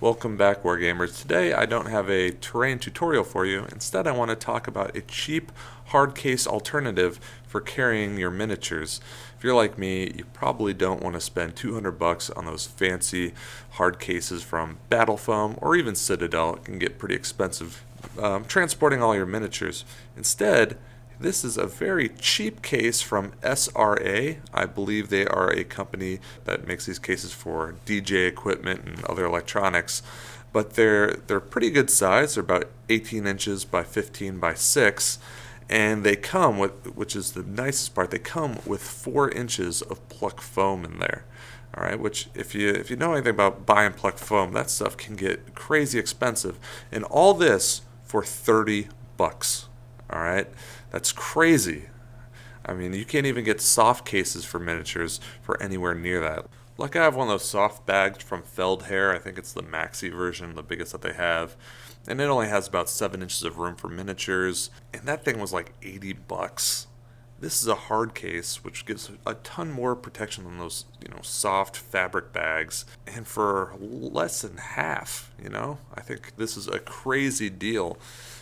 Welcome back, Wargamers. Today I don't have a terrain tutorial for you. Instead, I want to talk about a cheap hard case alternative for carrying your miniatures. If you're like me, you probably don't want to spend 200 bucks on those fancy hard cases from Battle Foam or even Citadel. It can get pretty expensive transporting all your miniatures. Instead, this is a very cheap case from SRA. I believe they are a company that makes these cases for DJ equipment and other electronics. But they're pretty good size. They're about 18 inches by 15 by 6. And they come with, which is the nicest part, they come with 4 inches of pluck foam in there. All right, which if you know anything about buying pluck foam, that stuff can get crazy expensive. And all this for 30 bucks. All right, that's crazy. I mean, you can't even get soft cases for miniatures for anywhere near that. Like I have one of those soft bags from Feldherr. I think it's the maxi version, the biggest that they have. And it only has about 7 inches of room for miniatures. And that thing was like 80 bucks. This is a hard case, which gives a ton more protection than those, soft fabric bags. And for less than half, I think this is a crazy deal.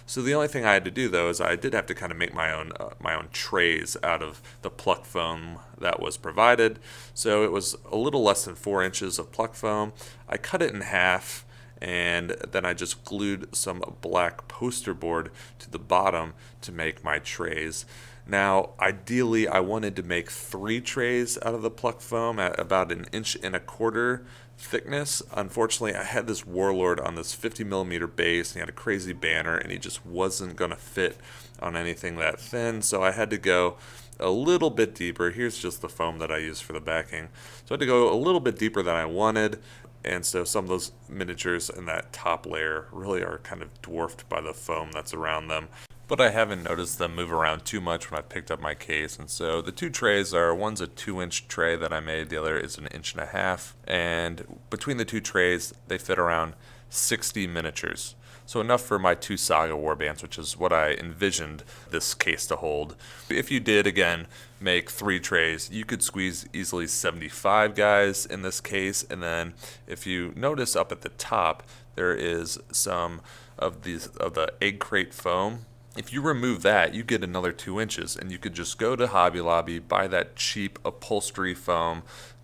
So the only thing I had to do though is I did have to kind of make my own trays out of the pluck foam that was provided. So it was a little less than 4 inches of pluck foam. I cut it in half, and then I just glued some black poster board to the bottom to make my trays. Now, ideally, I wanted to make 3 trays out of the pluck foam at about 1.25 inches thickness. Unfortunately, I had this Warlord on this 50 millimeter base, and he had a crazy banner, and he just wasn't going to fit on anything that thin, so I had to go a little bit deeper. Here's just the foam that I used for the backing. So I had to go a little bit deeper than I wanted, and so some of those miniatures in that top layer really are kind of dwarfed by the foam that's around them. But I haven't noticed them move around too much when I picked up my case. And so the 2 trays are, one's a 2-inch tray that I made, the other is 1.5 inches. And between the 2 trays, they fit around 60 miniatures. So enough for my 2 Saga warbands, which is what I envisioned this case to hold. If you did, again, make 3 trays, you could squeeze easily 75 guys in this case. And then if you notice up at the top, there is some of the egg crate foam. If you remove that, you get another 2 inches, and you could just go to Hobby Lobby, buy that cheap upholstery foam,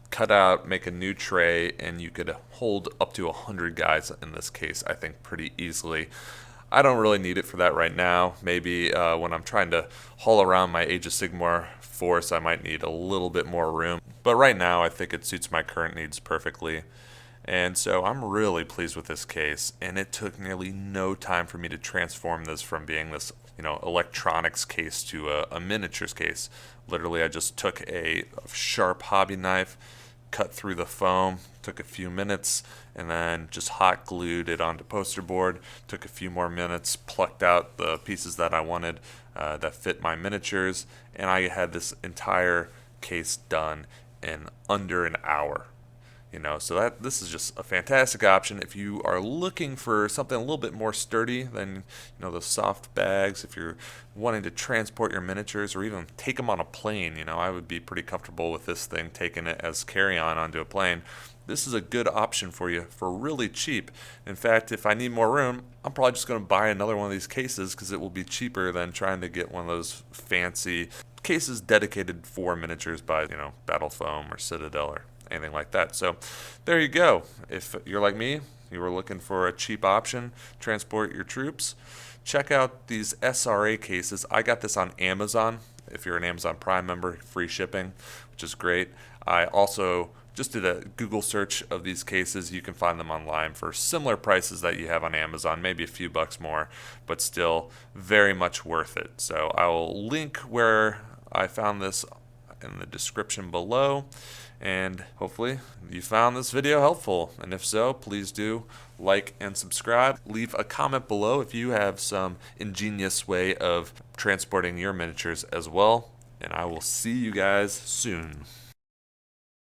cut out, make a new tray, and you could hold up to 100 guys in this case, I think, pretty easily. I don't really need it for that right now. Maybe when I'm trying to haul around my Age of Sigmar force, I might need a little bit more room. But right now, I think it suits my current needs perfectly. And so I'm really pleased with this case, and it took nearly no time for me to transform this from being this electronics case to a miniatures case. Literally, I just took a sharp hobby knife, cut through the foam, took a few minutes, and then just hot glued it onto poster board. Took a few more minutes, plucked out the pieces that I wanted that fit my miniatures, and I had this entire case done in under an hour. So this is just a fantastic option if you are looking for something a little bit more sturdy than the soft bags. If you're wanting to transport your miniatures or even take them on a plane, I would be pretty comfortable with this thing, taking it as carry-on onto a plane. This is a good option for you for really cheap. In fact, if I need more room, I'm probably just going to buy another one of these cases because it will be cheaper than trying to get one of those fancy cases dedicated for miniatures by Battle Foam or Citadel or anything like that. So there you go. If you're like me, you were looking for a cheap option, transport your troops, check out these SRA cases. I got this on Amazon. If you're an Amazon Prime member, free shipping, which is great. I also just did a Google search of these cases. You can find them online for similar prices that you have on Amazon, maybe a few bucks more, but still very much worth it. So I will link where I found this in the description below, and hopefully you found this video helpful, and if so, please do like and subscribe. Leave a comment below if you have some ingenious way of transporting your miniatures as well, and I will see you guys soon.